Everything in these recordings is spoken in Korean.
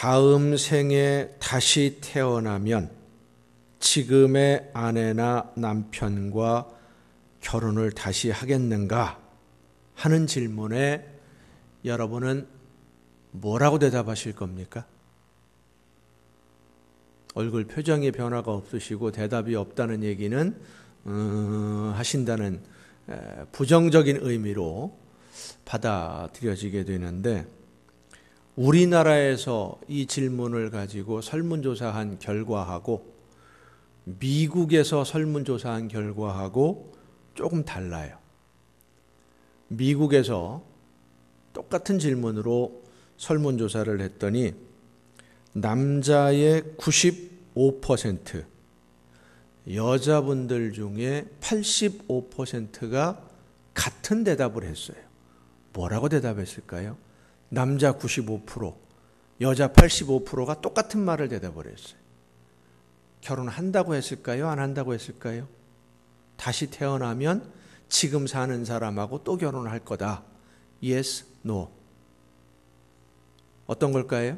다음 생에 다시 태어나면 지금의 아내나 남편과 결혼을 다시 하겠는가 하는 질문에 여러분은 뭐라고 대답하실 겁니까? 얼굴 표정의 변화가 없으시고 대답이 없다는 얘기는 하신다는 부정적인 의미로 받아들여지게 되는데, 우리나라에서 이 질문을 가지고 설문조사한 결과하고 미국에서 설문조사한 결과하고 조금 달라요. 미국에서 똑같은 질문으로 설문조사를 했더니 남자의 95%, 여자분들 중에 85%가 같은 대답을 했어요. 뭐라고 대답했을까요? 남자 95%, 여자 85%가 똑같은 말을 대답을 했어요. 결혼한다고 했을까요? 안 한다고 했을까요? 다시 태어나면 지금 사는 사람하고 또 결혼할 거다. Yes, no. 어떤 걸까요?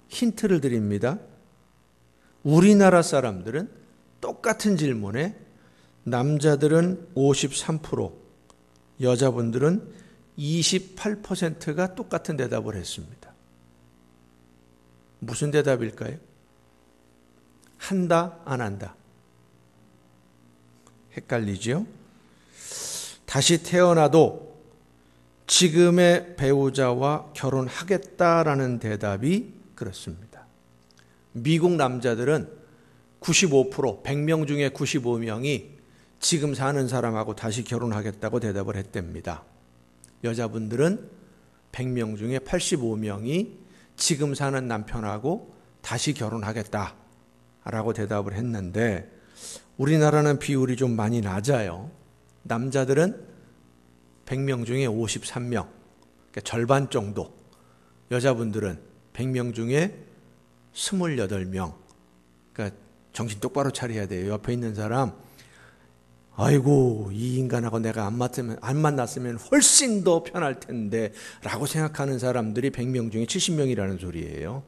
힌트를 드립니다. 우리나라 사람들은 똑같은 질문에 남자들은 53%, 여자분들은 28%가 똑같은 대답을 했습니다. 무슨 대답일까요? 한다, 안 한다? 헷갈리죠? 다시 태어나도 지금의 배우자와 결혼하겠다라는 대답이 그렇습니다. 미국 남자들은 95%, 100명 중에 95명이 지금 사는 사람하고 다시 결혼하겠다고 대답을 했답니다. 여자분들은 100명 중에 85명이 지금 사는 남편하고 다시 결혼하겠다라고 대답을 했는데, 우리나라는 비율이 좀 많이 낮아요. 남자들은 100명 중에 53명, 그러니까 절반 정도. 여자분들은 100명 중에 28명. 그러니까 정신 똑바로 차려야 돼요. 옆에 있는 사람, 아이고 이 인간하고 내가 안 만났으면 훨씬 더 편할 텐데 라고 생각하는 사람들이 100명 중에 70명이라는 소리예요.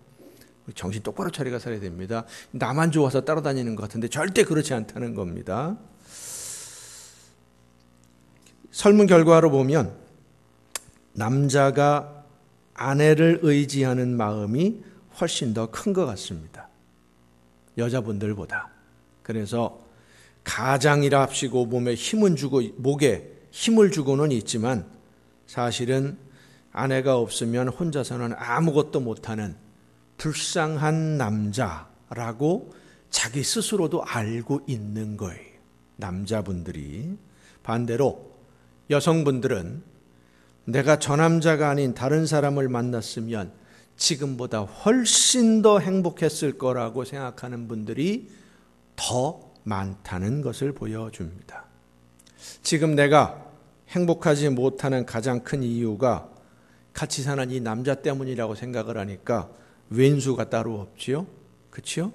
정신 똑바로 차리가 살아야 됩니다. 나만 좋아서 따라다니는 것 같은데 절대 그렇지 않다는 겁니다. 설문 결과로 보면 남자가 아내를 의지하는 마음이 훨씬 더 큰 것 같습니다. 여자분들보다. 그래서 가장이라 합시고 목에 힘을 주고는 있지만 사실은 아내가 없으면 혼자서는 아무것도 못하는 불쌍한 남자라고 자기 스스로도 알고 있는 거예요. 남자분들이. 반대로 여성분들은 내가 저 남자가 아닌 다른 사람을 만났으면 지금보다 훨씬 더 행복했을 거라고 생각하는 분들이 더 많다는 것을 보여줍니다. 지금 내가 행복하지 못하는 가장 큰 이유가 같이 사는 이 남자 때문이라고 생각을 하니까 왼수가 따로 없지요? 그렇죠?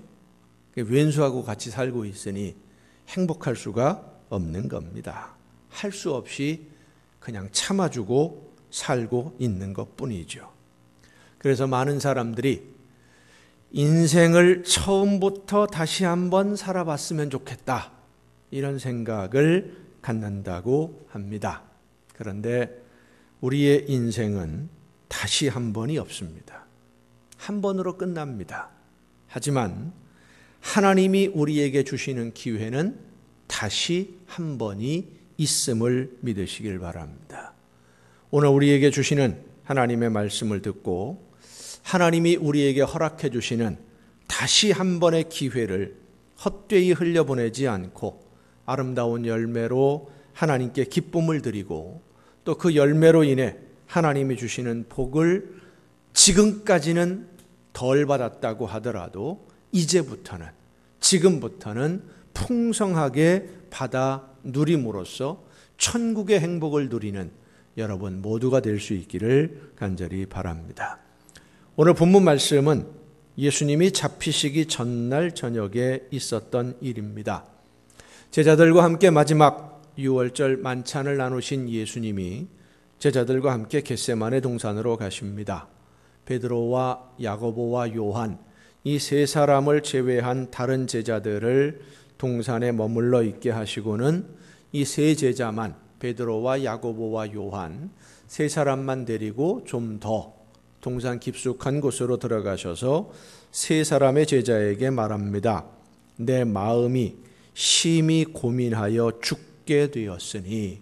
왼수하고 같이 살고 있으니 행복할 수가 없는 겁니다. 할 수 없이 그냥 참아주고 살고 있는 것뿐이죠. 그래서 많은 사람들이 인생을 처음부터 다시 한번 살아봤으면 좋겠다, 이런 생각을 갖는다고 합니다. 그런데 우리의 인생은 다시 한 번이 없습니다. 한 번으로 끝납니다. 하지만 하나님이 우리에게 주시는 기회는 다시 한 번이 있음을 믿으시길 바랍니다. 오늘 우리에게 주시는 하나님의 말씀을 듣고 하나님이 우리에게 허락해 주시는 다시 한 번의 기회를 헛되이 흘려보내지 않고 아름다운 열매로 하나님께 기쁨을 드리고 또 그 열매로 인해 하나님이 주시는 복을 지금까지는 덜 받았다고 하더라도 이제부터는, 지금부터는 풍성하게 받아 누림으로써 천국의 행복을 누리는 여러분 모두가 될 수 있기를 간절히 바랍니다. 오늘 본문 말씀은 예수님이 잡히시기 전날 저녁에 있었던 일입니다. 제자들과 함께 마지막 유월절 만찬을 나누신 예수님이 제자들과 함께 겟세마네 동산으로 가십니다. 베드로와 야고보와 요한 이 세 사람을 제외한 다른 제자들을 동산에 머물러 있게 하시고는 이 세 제자만 베드로와 야고보와 요한 세 사람만 데리고 좀 더 동산 깊숙한 곳으로 들어가셔서 세 사람의 제자에게 말합니다. 내 마음이 심히 고민하여 죽게 되었으니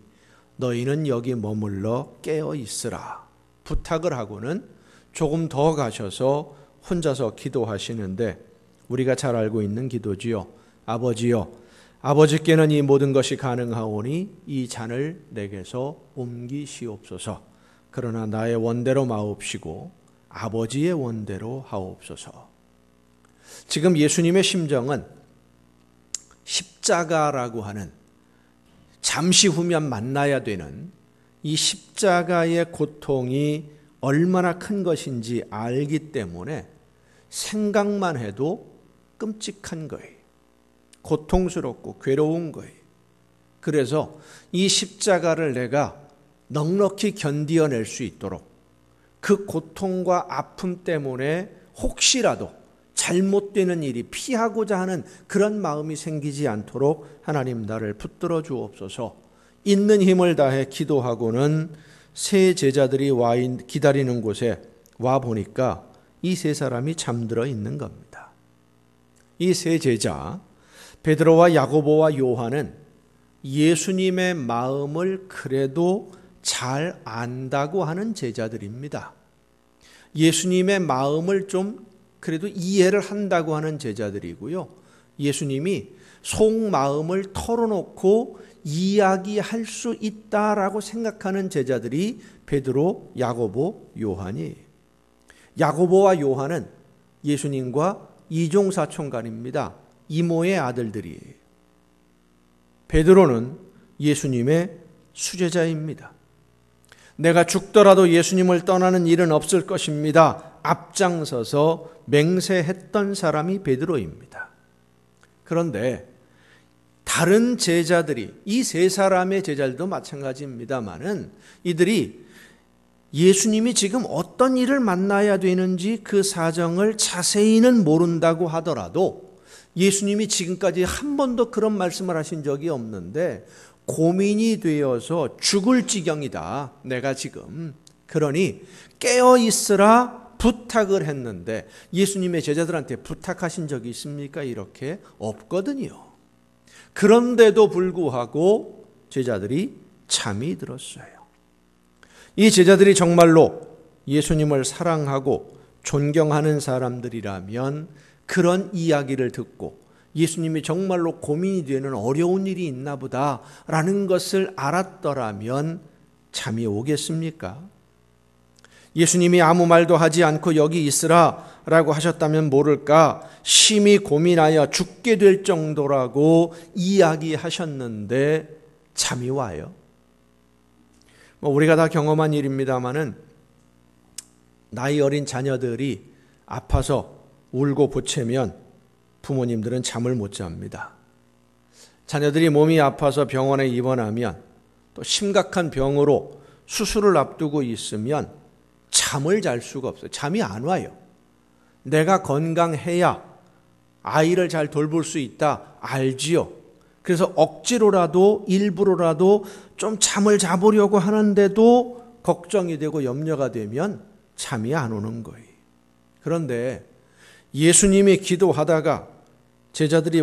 너희는 여기 머물러 깨어 있으라. 부탁을 하고는 조금 더 가셔서 혼자서 기도하시는데 우리가 잘 알고 있는 기도지요. 아버지여, 아버지께는 이 모든 것이 가능하오니 이 잔을 내게서 옮기시옵소서. 그러나 나의 원대로 마옵시고 아버지의 원대로 하옵소서. 지금 예수님의 심정은 십자가라고 하는 잠시 후면 만나야 되는 이 십자가의 고통이 얼마나 큰 것인지 알기 때문에 생각만 해도 끔찍한 거예요. 고통스럽고 괴로운 거예요. 그래서 이 십자가를 내가 넉넉히 견디어낼 수 있도록 그 고통과 아픔 때문에 혹시라도 잘못되는 일이 피하고자 하는 그런 마음이 생기지 않도록 하나님 나를 붙들어 주옵소서. 있는 힘을 다해 기도하고는 세 제자들이 기다리는 곳에 와 보니까 이 세 사람이 잠들어 있는 겁니다. 이 세 제자 베드로와 야고보와 요한은 예수님의 마음을 그래도 잘 안다고 하는 제자들입니다. 예수님의 마음을 좀 그래도 이해를 한다고 하는 제자들이고요. 예수님이 속마음을 털어놓고 이야기할 수 있다라고 생각하는 제자들이 베드로, 야고보, 요한이. 야고보와 요한은 예수님과 이종사촌간입니다. 이모의 아들들이에요. 베드로는 예수님의 수제자입니다. 내가 죽더라도 예수님을 떠나는 일은 없을 것입니다. 앞장서서 맹세했던 사람이 베드로입니다. 그런데 다른 제자들이 이 세 사람의 제자들도 마찬가지입니다만은 이들이 예수님이 지금 어떤 일을 만나야 되는지 그 사정을 자세히는 모른다고 하더라도 예수님이 지금까지 한 번도 그런 말씀을 하신 적이 없는데 고민이 되어서 죽을 지경이다. 내가 지금. 그러니 깨어 있으라 부탁을 했는데 예수님의 제자들한테 부탁하신 적이 있습니까? 이렇게 없거든요. 그런데도 불구하고 제자들이 잠이 들었어요. 이 제자들이 정말로 예수님을 사랑하고 존경하는 사람들이라면 그런 이야기를 듣고 예수님이 정말로 고민이 되는 어려운 일이 있나 보다라는 것을 알았더라면 잠이 오겠습니까? 예수님이 아무 말도 하지 않고 여기 있으라 라고 하셨다면 모를까 심히 고민하여 죽게 될 정도라고 이야기하셨는데 잠이 와요. 우리가 다 경험한 일입니다마는 나이 어린 자녀들이 아파서 울고 보채면 부모님들은 잠을 못 잡니다. 자녀들이 몸이 아파서 병원에 입원하면 또 심각한 병으로 수술을 앞두고 있으면 잠을 잘 수가 없어요. 잠이 안 와요. 내가 건강해야 아이를 잘 돌볼 수 있다 알지요. 그래서 억지로라도 일부러라도 좀 잠을 자보려고 하는데도 걱정이 되고 염려가 되면 잠이 안 오는 거예요. 그런데 예수님이 기도하다가 제자들이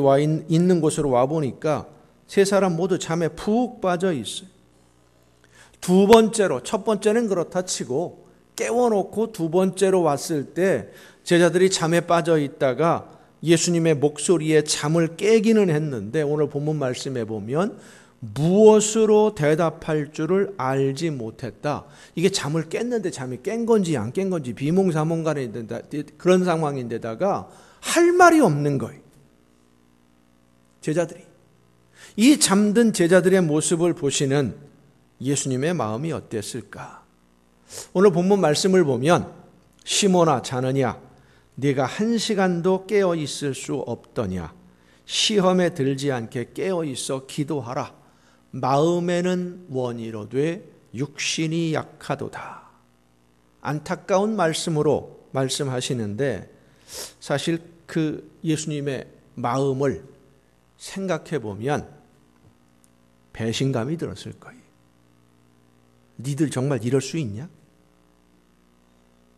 있는 곳으로 와보니까 세 사람 모두 잠에 푹 빠져 있어요. 두 번째로, 첫 번째는 그렇다 치고 깨워놓고 두 번째로 왔을 때 제자들이 잠에 빠져 있다가 예수님의 목소리에 잠을 깨기는 했는데 오늘 본문 말씀에 보면 무엇으로 대답할 줄을 알지 못했다. 이게 잠을 깼는데 잠이 깬 건지 안 깬 건지 비몽사몽간에 그런 상황인데다가 할 말이 없는 거예요. 제자들이. 이 잠든 제자들의 모습을 보시는 예수님의 마음이 어땠을까? 오늘 본문 말씀을 보면 시몬아 자느냐 네가 한 시간도 깨어 있을 수 없더냐 시험에 들지 않게 깨어 있어 기도하라 마음에는 원이로되 육신이 약하도다. 안타까운 말씀으로 말씀하시는데 사실 그 예수님의 마음을 생각해 보면 배신감이 들었을 거예요. 니들 정말 이럴 수 있냐?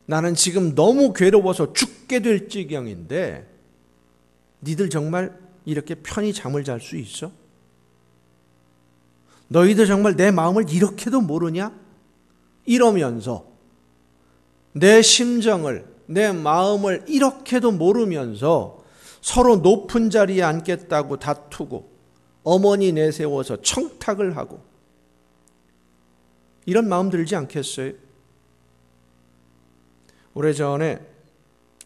나는 지금 너무 괴로워서 죽게 될 지경인데 니들 정말 이렇게 편히 잠을 잘 수 있어? 너희들 정말 내 마음을 이렇게도 모르냐? 이러면서 내 심정을, 내 마음을 이렇게도 모르면서 서로 높은 자리에 앉겠다고 다투고 어머니 내세워서 청탁을 하고 이런 마음 들지 않겠어요? 오래전에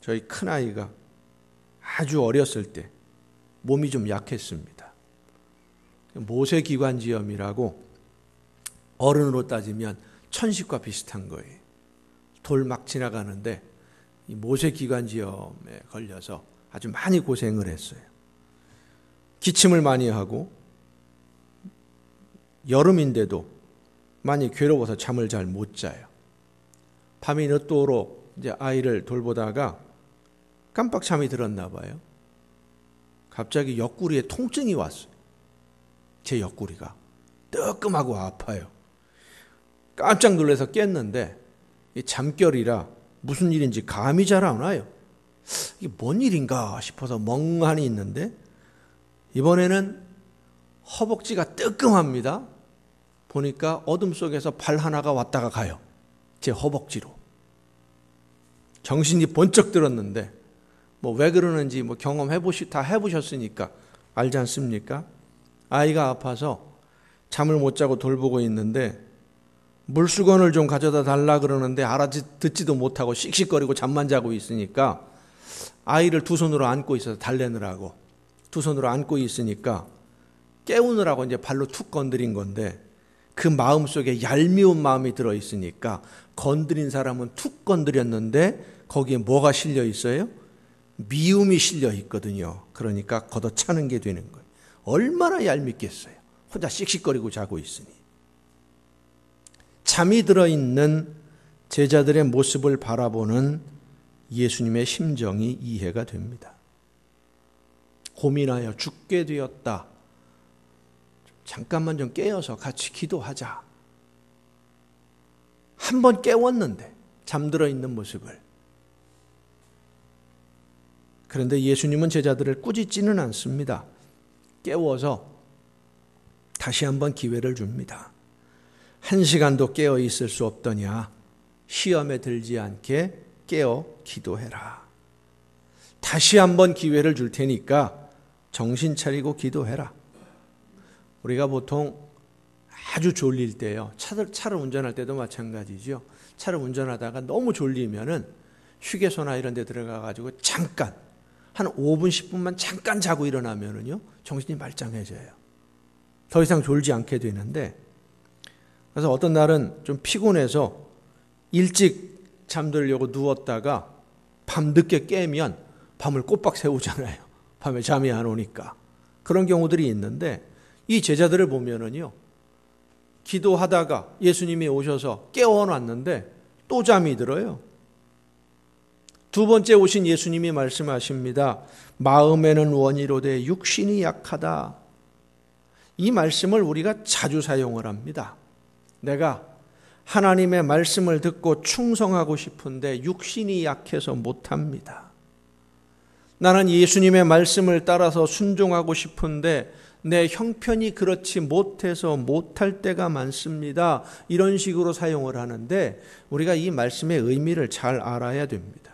저희 큰아이가 아주 어렸을 때 몸이 좀 약했습니다. 모세기관지염이라고 어른으로 따지면 천식과 비슷한 거예요. 돌 막 지나가는데 이 모세기관지염에 걸려서 아주 많이 고생을 했어요. 기침을 많이 하고 여름인데도 많이 괴로워서 잠을 잘 못 자요. 밤이 늦도록 이제 아이를 돌보다가 깜빡 잠이 들었나 봐요. 갑자기 옆구리에 통증이 왔어요. 제 옆구리가 뜨끔하고 아파요. 깜짝 놀라서 깼는데 이 잠결이라 무슨 일인지 감이 잘 안 와요. 이게 뭔 일인가 싶어서 멍하니 있는데 이번에는 허벅지가 뜨끔합니다. 보니까 어둠 속에서 발 하나가 왔다가 가요. 제 허벅지로. 정신이 번쩍 들었는데 뭐 왜 그러는지 뭐 다 해보셨으니까 알지 않습니까? 아이가 아파서 잠을 못 자고 돌보고 있는데 물수건을 좀 가져다 달라 그러는데 알아듣지도 못하고 씩씩거리고 잠만 자고 있으니까 아이를 두 손으로 안고 있어서 달래느라고 두 손으로 안고 있으니까 깨우느라고 이제 발로 툭 건드린 건데 그 마음 속에 얄미운 마음이 들어있으니까 건드린 사람은 툭 건드렸는데 거기에 뭐가 실려 있어요? 미움이 실려 있거든요. 그러니까 걷어차는 게 되는 거예요. 얼마나 얄밉겠어요. 혼자 씩씩거리고 자고 있으니. 잠이 들어있는 제자들의 모습을 바라보는 예수님의 심정이 이해가 됩니다. 고민하여 죽게 되었다. 잠깐만 좀 깨어서 같이 기도하자. 한 번 깨웠는데 잠들어 있는 모습을. 그런데 예수님은 제자들을 꾸짖지는 않습니다. 깨워서 다시 한번 기회를 줍니다. 한 시간도 깨어 있을 수 없더냐. 시험에 들지 않게 깨어 기도해라. 다시 한번 기회를 줄 테니까 정신 차리고 기도해라. 우리가 보통 아주 졸릴 때요. 차를 운전할 때도 마찬가지죠. 차를 운전하다가 너무 졸리면은 휴게소나 이런 데 들어가가지고 잠깐 한 5분, 10분만 잠깐 자고 일어나면은요. 정신이 말짱해져요. 더 이상 졸지 않게 되는데 그래서 어떤 날은 좀 피곤해서 일찍 잠들려고 누웠다가 밤 늦게 깨면 밤을 꼬박 새우잖아요. 밤에 잠이 안 오니까. 그런 경우들이 있는데 이 제자들을 보면은요. 기도하다가 예수님이 오셔서 깨워놨는데 또 잠이 들어요. 두 번째 오신 예수님이 말씀하십니다. 마음에는 원이로되 육신이 약하다. 이 말씀을 우리가 자주 사용을 합니다. 내가 하나님의 말씀을 듣고 충성하고 싶은데 육신이 약해서 못합니다. 나는 예수님의 말씀을 따라서 순종하고 싶은데 내 형편이 그렇지 못해서 못할 때가 많습니다. 이런 식으로 사용을 하는데 우리가 이 말씀의 의미를 잘 알아야 됩니다.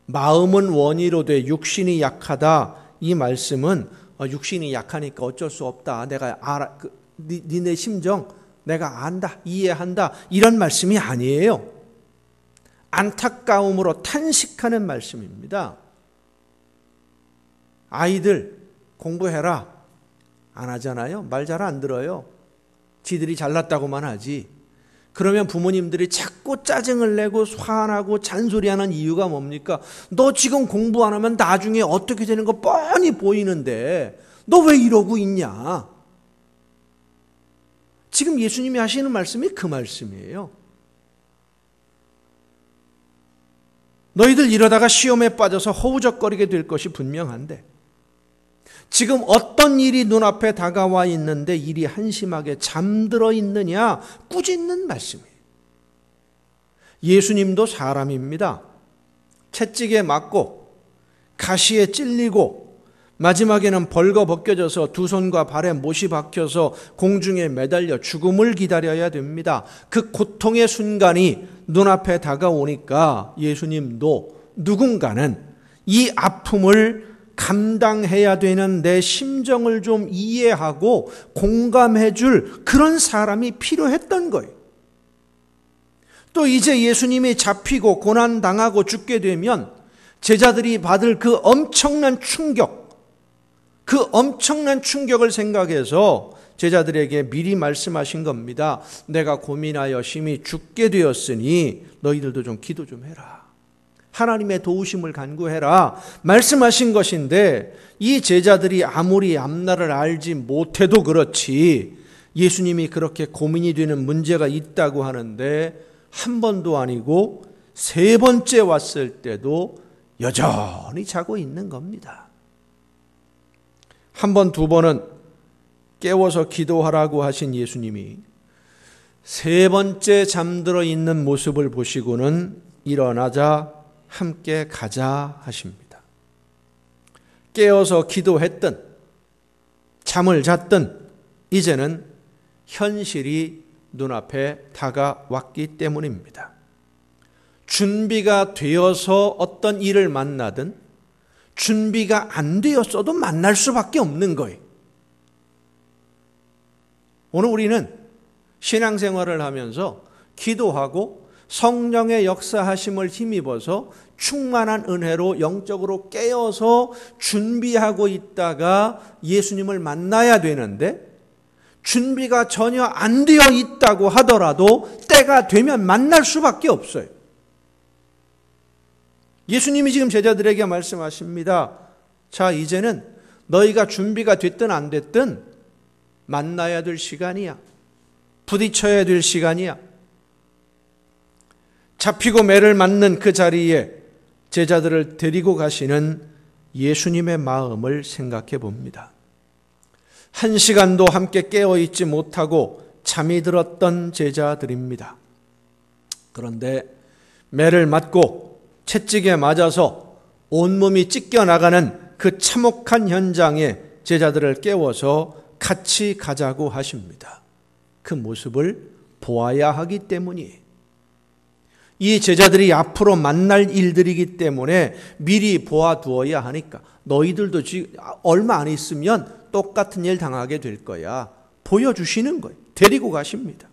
마음은 원이로되 육신이 약하다. 이 말씀은 육신이 약하니까 어쩔 수 없다. 내가 알아, 니네 심정 내가 안다, 이해한다. 이런 말씀이 아니에요. 안타까움으로 탄식하는 말씀입니다. 아이들 공부해라. 안 하잖아요. 말 잘 안 들어요. 지들이 잘났다고만 하지. 그러면 부모님들이 자꾸 짜증을 내고 화나고 잔소리하는 이유가 뭡니까? 너 지금 공부 안 하면 나중에 어떻게 되는 거 뻔히 보이는데 너 왜 이러고 있냐? 지금 예수님이 하시는 말씀이 그 말씀이에요. 너희들 이러다가 시험에 빠져서 허우적거리게 될 것이 분명한데 지금 어떤 일이 눈앞에 다가와 있는데 일이 한심하게 잠들어 있느냐 꾸짖는 말씀이에요. 예수님도 사람입니다. 채찍에 맞고 가시에 찔리고 마지막에는 벌거벗겨져서 두 손과 발에 못이 박혀서 공중에 매달려 죽음을 기다려야 됩니다. 그 고통의 순간이 눈앞에 다가오니까 예수님도 누군가는 이 아픔을 감당해야 되는 내 심정을 좀 이해하고 공감해 줄 그런 사람이 필요했던 거예요. 또 이제 예수님이 잡히고 고난당하고 죽게 되면 제자들이 받을 그 엄청난 충격을 생각해서 제자들에게 미리 말씀하신 겁니다. 내가 고민하여 심히 죽게 되었으니 너희들도 좀 기도 좀 해라. 하나님의 도우심을 간구해라. 말씀하신 것인데 이 제자들이 아무리 앞날을 알지 못해도 그렇지 예수님이 그렇게 고민이 되는 문제가 있다고 하는데 한 번도 아니고 세 번째 왔을 때도 여전히 자고 있는 겁니다. 한 번, 두 번은 깨워서 기도하라고 하신 예수님이 세 번째 잠들어 있는 모습을 보시고는 일어나자 함께 가자 하십니다. 깨어서 기도했든 잠을 잤든 이제는 현실이 눈앞에 다가왔기 때문입니다. 준비가 되어서 어떤 일을 만나든 준비가 안 되었어도 만날 수밖에 없는 거예요. 오늘 우리는 신앙생활을 하면서 기도하고 성령의 역사하심을 힘입어서 충만한 은혜로 영적으로 깨어서 준비하고 있다가 예수님을 만나야 되는데 준비가 전혀 안 되어 있다고 하더라도 때가 되면 만날 수밖에 없어요. 예수님이 지금 제자들에게 말씀하십니다. 자, 이제는 너희가 준비가 됐든 안 됐든 만나야 될 시간이야. 부딪혀야 될 시간이야. 잡히고 매를 맞는 그 자리에 제자들을 데리고 가시는 예수님의 마음을 생각해 봅니다. 한 시간도 함께 깨어있지 못하고 잠이 들었던 제자들입니다. 그런데 매를 맞고 채찍에 맞아서 온몸이 찢겨나가는 그 참혹한 현장에 제자들을 깨워서 같이 가자고 하십니다. 그 모습을 보아야 하기 때문이에요. 이 제자들이 앞으로 만날 일들이기 때문에 미리 보아두어야 하니까 너희들도 지금 얼마 안 있으면 똑같은 일 당하게 될 거야. 보여주시는 거예요. 데리고 가십니다.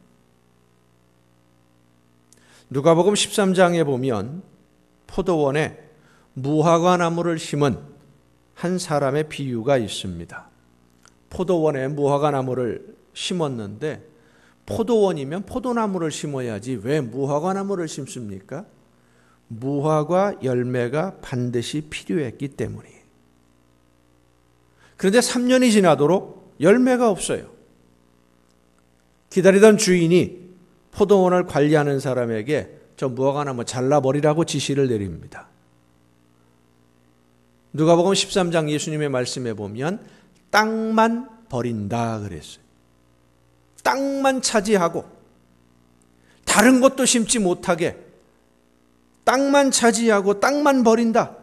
누가복음 13장에 보면 포도원에 무화과 나무를 심은 한 사람의 비유가 있습니다. 포도원에 무화과 나무를 심었는데 포도원이면 포도나무를 심어야지 왜 무화과 나무를 심습니까? 무화과 열매가 반드시 필요했기 때문이에요. 그런데 3년이 지나도록 열매가 없어요. 기다리던 주인이 포도원을 관리하는 사람에게 저 무화과 나무 잘라버리라고 지시를 내립니다. 누가복음 13장 예수님의 말씀에 보면 땅만 버린다 그랬어요. 땅만 차지하고 다른 것도 심지 못하게 땅만 차지하고 땅만 버린다.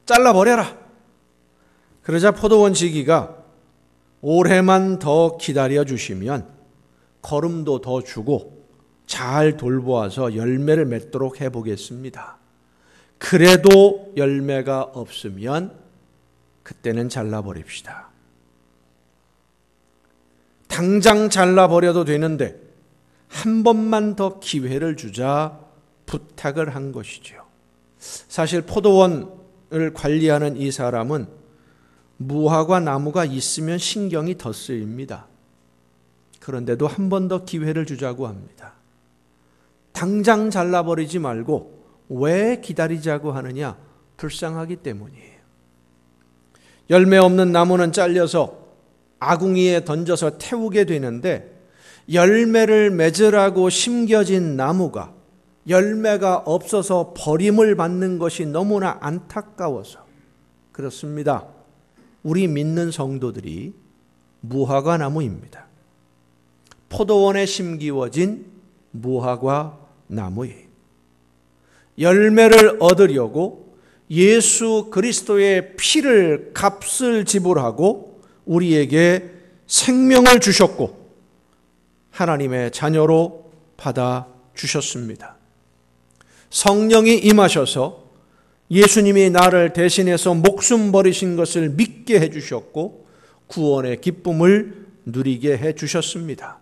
잘라버려라. 그러자 포도원 지기가 올해만 더 기다려주시면 거름도 더 주고 잘 돌보아서 열매를 맺도록 해보겠습니다. 그래도 열매가 없으면 그때는 잘라버립시다. 당장 잘라버려도 되는데 한 번만 더 기회를 주자 부탁을 한 것이죠. 사실 포도원을 관리하는 이 사람은 무화과 나무가 있으면 신경이 더 쓰입니다. 그런데도 한 번 더 기회를 주자고 합니다. 당장 잘라버리지 말고 왜 기다리자고 하느냐? 불쌍하기 때문이에요. 열매 없는 나무는 잘려서 아궁이에 던져서 태우게 되는데 열매를 맺으라고 심겨진 나무가 열매가 없어서 버림을 받는 것이 너무나 안타까워서 그렇습니다. 우리 믿는 성도들이 무화과 나무입니다. 포도원에 심기워진 무화과 나무예요. 열매를 얻으려고 예수 그리스도의 피를 값을 지불하고 우리에게 생명을 주셨고 하나님의 자녀로 받아 주셨습니다. 성령이 임하셔서 예수님이 나를 대신해서 목숨 버리신 것을 믿게 해주셨고 구원의 기쁨을 누리게 해주셨습니다.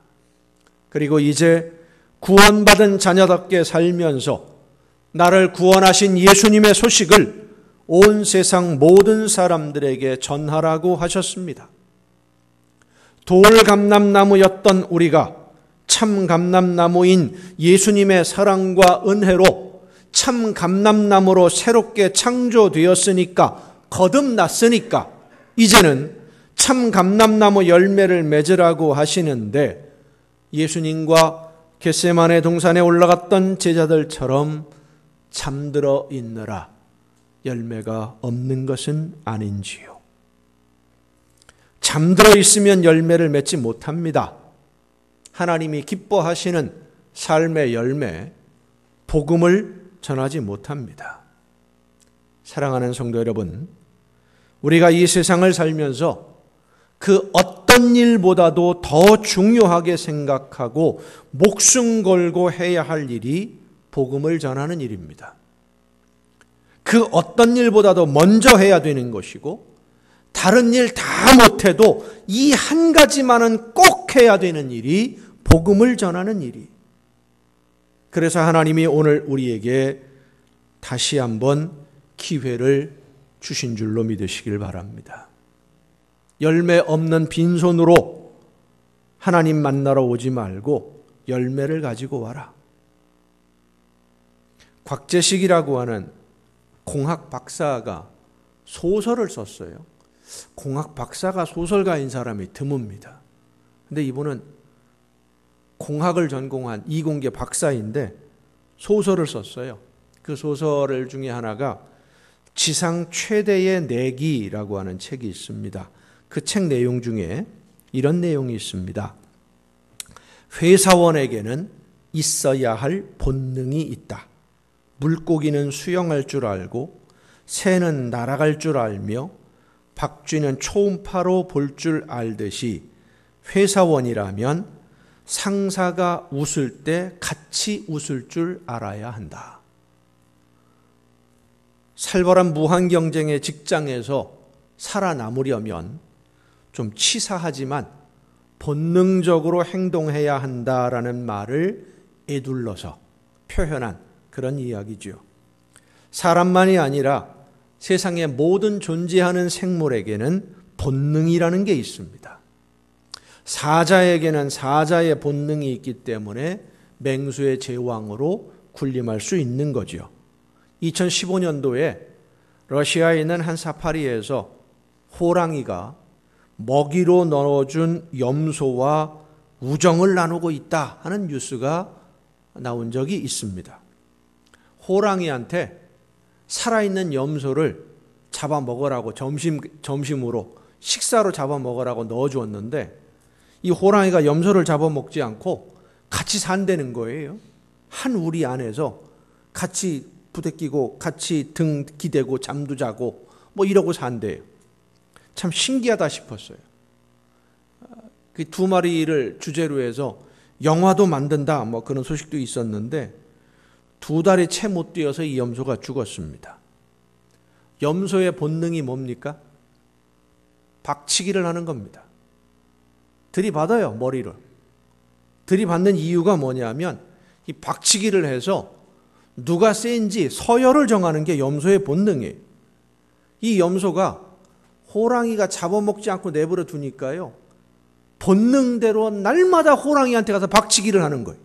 그리고 이제 구원받은 자녀답게 살면서 나를 구원하신 예수님의 소식을 온 세상 모든 사람들에게 전하라고 하셨습니다. 돌감람나무였던 우리가 참 감람나무인 예수님의 사랑과 은혜로 참 감람나무로 새롭게 창조되었으니까 거듭났으니까 이제는 참 감람나무 열매를 맺으라고 하시는데 예수님과 겟세마네 동산에 올라갔던 제자들처럼 잠들어 있느라 열매가 없는 것은 아닌지요. 잠들어 있으면 열매를 맺지 못합니다. 하나님이 기뻐하시는 삶의 열매, 복음을 전하지 못합니다. 사랑하는 성도 여러분, 우리가 이 세상을 살면서 그 어떤 일보다도 더 중요하게 생각하고 목숨 걸고 해야 할 일이 복음을 전하는 일입니다. 그 어떤 일보다도 먼저 해야 되는 것이고 다른 일 다 못해도 이 한 가지만은 꼭 해야 되는 일이 복음을 전하는 일이. 그래서 하나님이 오늘 우리에게 다시 한번 기회를 주신 줄로 믿으시길 바랍니다. 열매 없는 빈손으로 하나님 만나러 오지 말고 열매를 가지고 와라. 곽재식이라고 하는 공학 박사가 소설을 썼어요. 공학 박사가 소설가인 사람이 드뭅니다. 근데 이분은 공학을 전공한 이공계 박사인데 소설을 썼어요. 그 소설 중에 하나가 지상 최대의 내기라고 하는 책이 있습니다. 그 책 내용 중에 이런 내용이 있습니다. 회사원에게는 있어야 할 본능이 있다. 물고기는 수영할 줄 알고 새는 날아갈 줄 알며 박쥐는 초음파로 볼 줄 알듯이 회사원이라면 상사가 웃을 때 같이 웃을 줄 알아야 한다. 살벌한 무한 경쟁의 직장에서 살아남으려면 좀 치사하지만 본능적으로 행동해야 한다라는 말을 에둘러서 표현한 그런 이야기죠. 사람만이 아니라 세상의 모든 존재하는 생물에게는 본능이라는 게 있습니다. 사자에게는 사자의 본능이 있기 때문에 맹수의 제왕으로 군림할 수 있는 거죠. 2015년도에 러시아에 있는 한 사파리에서 호랑이가 먹이로 넣어준 염소와 우정을 나누고 있다 하는 뉴스가 나온 적이 있습니다. 호랑이한테 살아있는 염소를 잡아먹으라고 점심으로 식사로 잡아먹으라고 넣어주었는데 이 호랑이가 염소를 잡아먹지 않고 같이 산다는 거예요. 한 우리 안에서 같이 부대끼고 같이 등 기대고 잠도 자고 뭐 이러고 산대요. 참 신기하다 싶었어요. 그 두 마리를 주제로 해서 영화도 만든다 뭐 그런 소식도 있었는데 2달이 채 못 뛰어서 이 염소가 죽었습니다. 염소의 본능이 뭡니까? 박치기를 하는 겁니다. 들이받아요, 머리를. 들이받는 이유가 뭐냐면 이 박치기를 해서 누가 센지 서열을 정하는 게 염소의 본능이에요. 이 염소가 호랑이가 잡아먹지 않고 내버려 두니까요. 본능대로 날마다 호랑이한테 가서 박치기를 하는 거예요.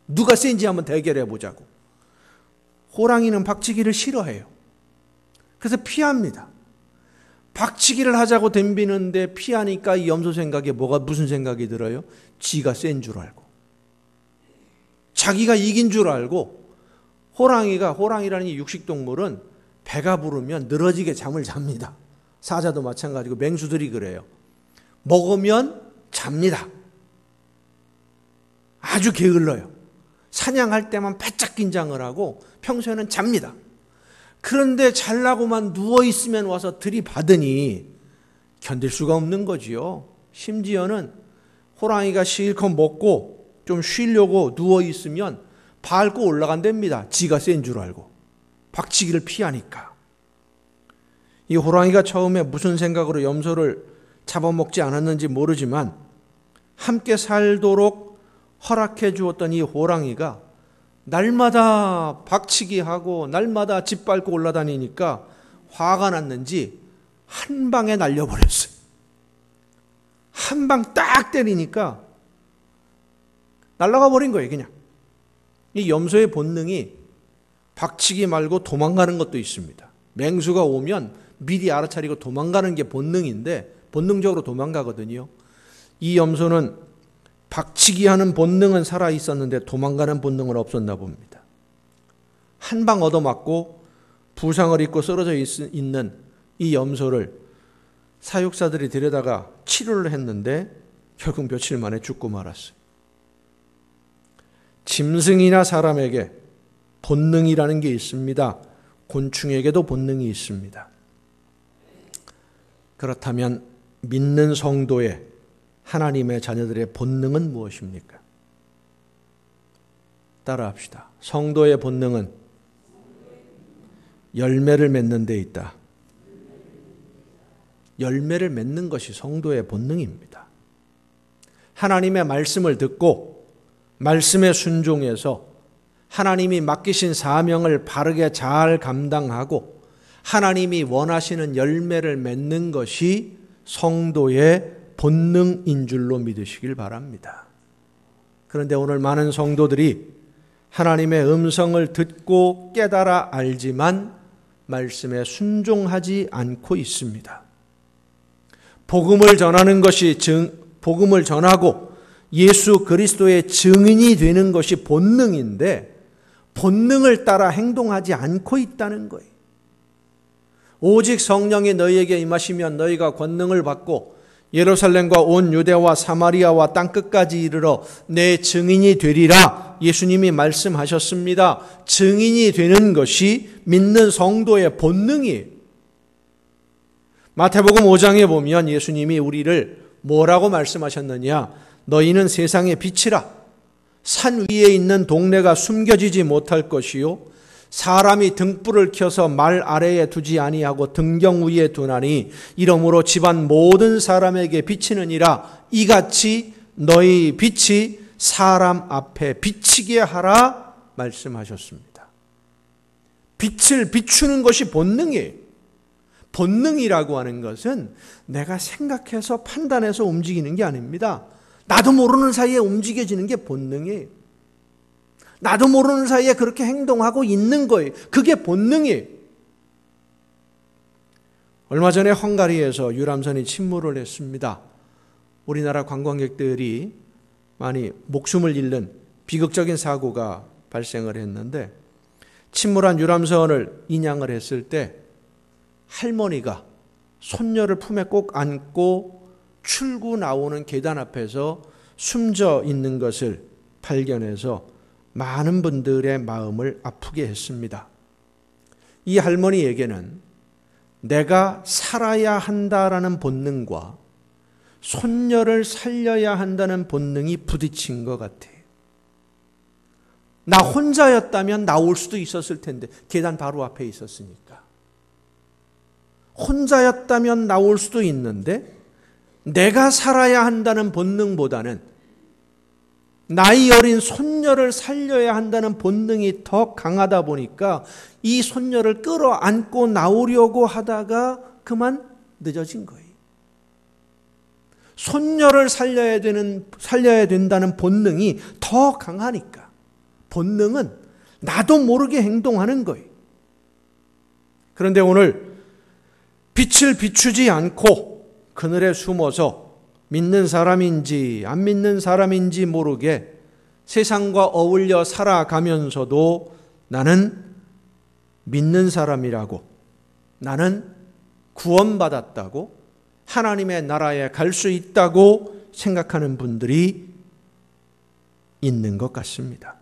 누가 센지 한번 대결해 보자고. 호랑이는 박치기를 싫어해요. 그래서 피합니다. 박치기를 하자고 덤비는데 피하니까 이 염소 생각에 무슨 생각이 들어요? 지가 센 줄 알고. 자기가 이긴 줄 알고 호랑이라는 이 육식동물은 배가 부르면 늘어지게 잠을 잡니다. 사자도 마찬가지고 맹수들이 그래요. 먹으면 잡니다. 아주 게을러요. 사냥할 때만 바짝 긴장을 하고 평소에는 잡니다. 그런데 잘나고만 누워있으면 와서 들이받으니 견딜 수가 없는 거지요. 심지어는 호랑이가 실컷 먹고 좀 쉬려고 누워있으면 밟고 올라간답니다. 지가 센 줄 알고. 박치기를 피하니까. 이 호랑이가 처음에 무슨 생각으로 염소를 잡아먹지 않았는지 모르지만 함께 살도록 허락해 주었던 이 호랑이가 날마다 박치기하고 날마다 집 밟고 올라다니니까 화가 났는지 한 방에 날려버렸어요. 한 방 딱 때리니까 날아가 버린 거예요, 그냥. 이 염소의 본능이 박치기 말고 도망가는 것도 있습니다. 맹수가 오면 미리 알아차리고 도망가는 게 본능인데 본능적으로 도망가거든요. 이 염소는 박치기하는 본능은 살아 있었는데 도망가는 본능은 없었나 봅니다. 한 방 얻어맞고 부상을 입고 쓰러져 있는 이 염소를 사육사들이 데려다가 치료를 했는데 결국 며칠 만에 죽고 말았어요. 짐승이나 사람에게 본능이라는 게 있습니다. 곤충에게도 본능이 있습니다. 그렇다면 믿는 성도의 하나님의 자녀들의 본능은 무엇입니까? 따라합시다. 성도의 본능은 열매를 맺는 데 있다. 열매를 맺는 것이 성도의 본능입니다. 하나님의 말씀을 듣고 말씀에 순종해서 하나님이 맡기신 사명을 바르게 잘 감당하고 하나님이 원하시는 열매를 맺는 것이 성도의 본능인 줄로 믿으시길 바랍니다. 그런데 오늘 많은 성도들이 하나님의 음성을 듣고 깨달아 알지만 말씀에 순종하지 않고 있습니다. 복음을 전하는 것이 복음을 전하고 예수 그리스도의 증인이 되는 것이 본능인데 본능을 따라 행동하지 않고 있다는 거예요. 오직 성령이 너희에게 임하시면 너희가 권능을 받고 예루살렘과 온 유대와 사마리아와 땅끝까지 이르러 내 증인이 되리라 예수님이 말씀하셨습니다. 증인이 되는 것이 믿는 성도의 본능이에요. 마태복음 5장에 보면 예수님이 우리를 뭐라고 말씀하셨느냐? 너희는 세상의 빛이라. 산 위에 있는 동네가 숨겨지지 못할 것이요 사람이 등불을 켜서 말 아래에 두지 아니하고 등경 위에 두나니 이러므로 집안 모든 사람에게 비치느니라. 이같이 너희 빛이 사람 앞에 비치게 하라 말씀하셨습니다. 빛을 비추는 것이 본능이에요. 본능이라고 하는 것은 내가 생각해서 판단해서 움직이는 게 아닙니다. 나도 모르는 사이에 움직여지는 게 본능이에요. 나도 모르는 사이에 그렇게 행동하고 있는 거예요. 그게 본능이에요. 얼마 전에 헝가리에서 유람선이 침몰을 했습니다. 우리나라 관광객들이 많이 목숨을 잃는 비극적인 사고가 발생을 했는데 침몰한 유람선을 인양을 했을 때 할머니가 손녀를 품에 꼭 안고 출구 나오는 계단 앞에서 숨져 있는 것을 발견해서 많은 분들의 마음을 아프게 했습니다. 이 할머니에게는 내가 살아야 한다라는 본능과 손녀를 살려야 한다는 본능이 부딪힌 것 같아요. 나 혼자였다면 나올 수도 있었을 텐데 계단 바로 앞에 있었으니까. 혼자였다면 나올 수도 있는데 내가 살아야 한다는 본능보다는 나이 어린 손녀를 살려야 한다는 본능이 더 강하다 보니까 이 손녀를 끌어안고 나오려고 하다가 그만 늦어진 거예요. 손녀를 살려야 된다는 본능이 더 강하니까 본능은 나도 모르게 행동하는 거예요. 그런데 오늘 빛을 비추지 않고 그늘에 숨어서 믿는 사람인지 안 믿는 사람인지 모르게 세상과 어울려 살아가면서도 나는 믿는 사람이라고, 나는 구원받았다고, 하나님의 나라에 갈 수 있다고 생각하는 분들이 있는 것 같습니다.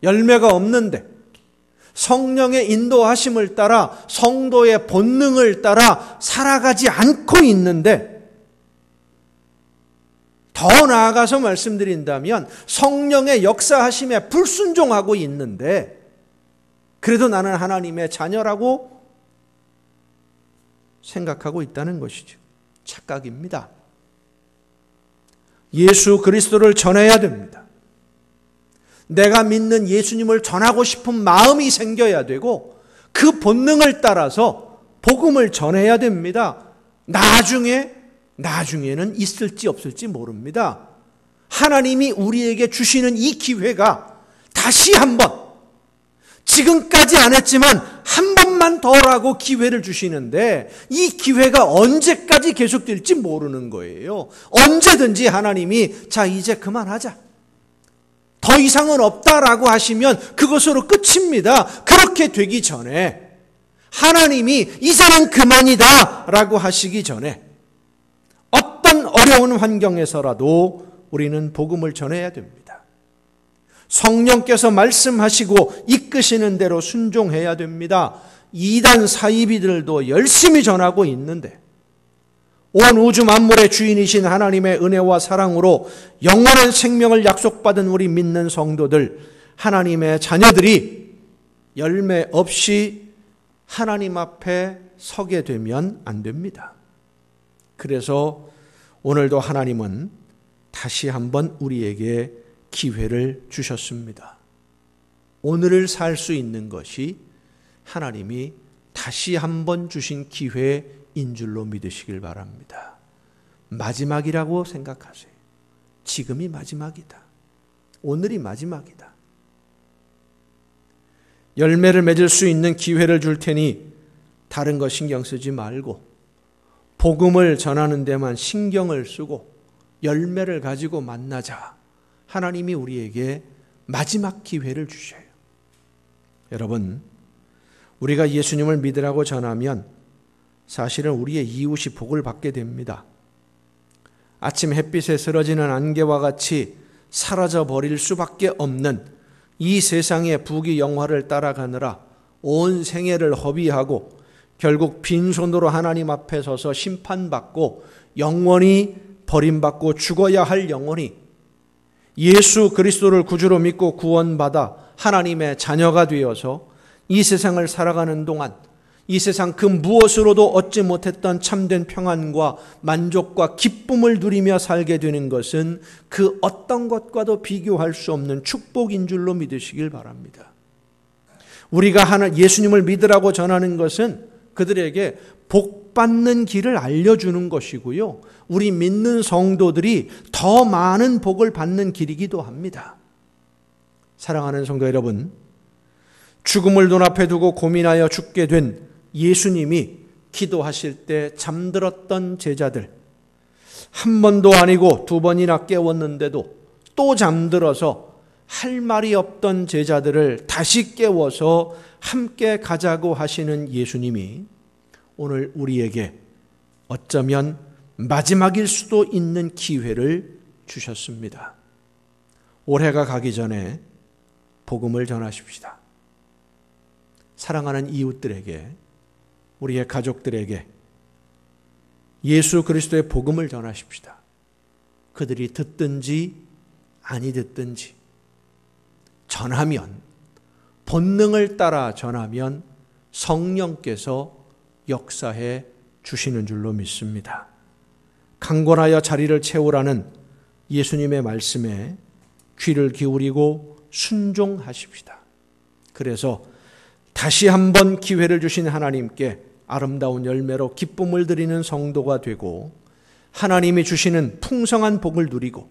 열매가 없는데 성령의 인도하심을 따라 성도의 본능을 따라 살아가지 않고 있는데, 더 나아가서 말씀드린다면 성령의 역사하심에 불순종하고 있는데 그래도 나는 하나님의 자녀라고 생각하고 있다는 것이죠. 착각입니다. 예수 그리스도를 전해야 됩니다. 내가 믿는 예수님을 전하고 싶은 마음이 생겨야 되고 그 본능을 따라서 복음을 전해야 됩니다. 나중에는 있을지 없을지 모릅니다. 하나님이 우리에게 주시는 이 기회가 다시 한번, 지금까지 안 했지만 한 번만 더라고 기회를 주시는데 이 기회가 언제까지 계속될지 모르는 거예요. 언제든지 하나님이 자 이제 그만하자, 더 이상은 없다라고 하시면 그것으로 끝입니다. 그렇게 되기 전에, 하나님이 이제는 그만이다 라고 하시기 전에 어떤 어려운 환경에서라도 우리는 복음을 전해야 됩니다. 성령께서 말씀하시고 이끄시는 대로 순종해야 됩니다. 이단 사이비들도 열심히 전하고 있는데 온 우주 만물의 주인이신 하나님의 은혜와 사랑으로 영원한 생명을 약속받은 우리 믿는 성도들, 하나님의 자녀들이 열매 없이 하나님 앞에 서게 되면 안 됩니다. 그래서 오늘도 하나님은 다시 한번 우리에게 기회를 주셨습니다. 오늘을 살 수 있는 것이 하나님이 다시 한번 주신 기회인 줄로 믿으시길 바랍니다. 마지막이라고 생각하세요. 지금이 마지막이다. 오늘이 마지막이다. 열매를 맺을 수 있는 기회를 줄 테니 다른 거 신경 쓰지 말고 복음을 전하는 데만 신경을 쓰고 열매를 가지고 만나자. 하나님이 우리에게 마지막 기회를 주셔요. 여러분, 우리가 예수님을 믿으라고 전하면 사실은 우리의 이웃이 복을 받게 됩니다. 아침 햇빛에 쓰러지는 안개와 같이 사라져 버릴 수밖에 없는 이 세상의 부귀영화를 따라가느라 온 생애를 허비하고 결국 빈손으로 하나님 앞에 서서 심판받고 영원히 버림받고 죽어야 할 영혼이 예수 그리스도를 구주로 믿고 구원받아 하나님의 자녀가 되어서 이 세상을 살아가는 동안 이 세상 그 무엇으로도 얻지 못했던 참된 평안과 만족과 기쁨을 누리며 살게 되는 것은 그 어떤 것과도 비교할 수 없는 축복인 줄로 믿으시길 바랍니다. 우리가 예수님을 믿으라고 전하는 것은 그들에게 복 받는 길을 알려주는 것이고요. 우리 믿는 성도들이 더 많은 복을 받는 길이기도 합니다. 사랑하는 성도 여러분, 죽음을 눈앞에 두고 고민하여 죽게 된 예수님이 기도하실 때 잠들었던 제자들, 한 번도 아니고 두 번이나 깨웠는데도 또 잠들어서 할 말이 없던 제자들을 다시 깨워서 함께 가자고 하시는 예수님이 오늘 우리에게 어쩌면 마지막일 수도 있는 기회를 주셨습니다. 올해가 가기 전에 복음을 전하십시다. 사랑하는 이웃들에게, 우리의 가족들에게 예수 그리스도의 복음을 전하십시다. 그들이 듣든지 아니 듣든지 전하면, 본능을 따라 전하면 성령께서 역사해 주시는 줄로 믿습니다. 강권하여 자리를 채우라는 예수님의 말씀에 귀를 기울이고 순종하십시다. 그래서 다시 한번 기회를 주신 하나님께 아름다운 열매로 기쁨을 드리는 성도가 되고 하나님이 주시는 풍성한 복을 누리고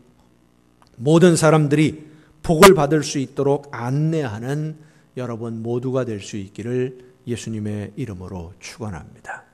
모든 사람들이 복을 받을 수 있도록 안내하는 여러분 모두가 될 수 있기를 예수님의 이름으로 축원합니다.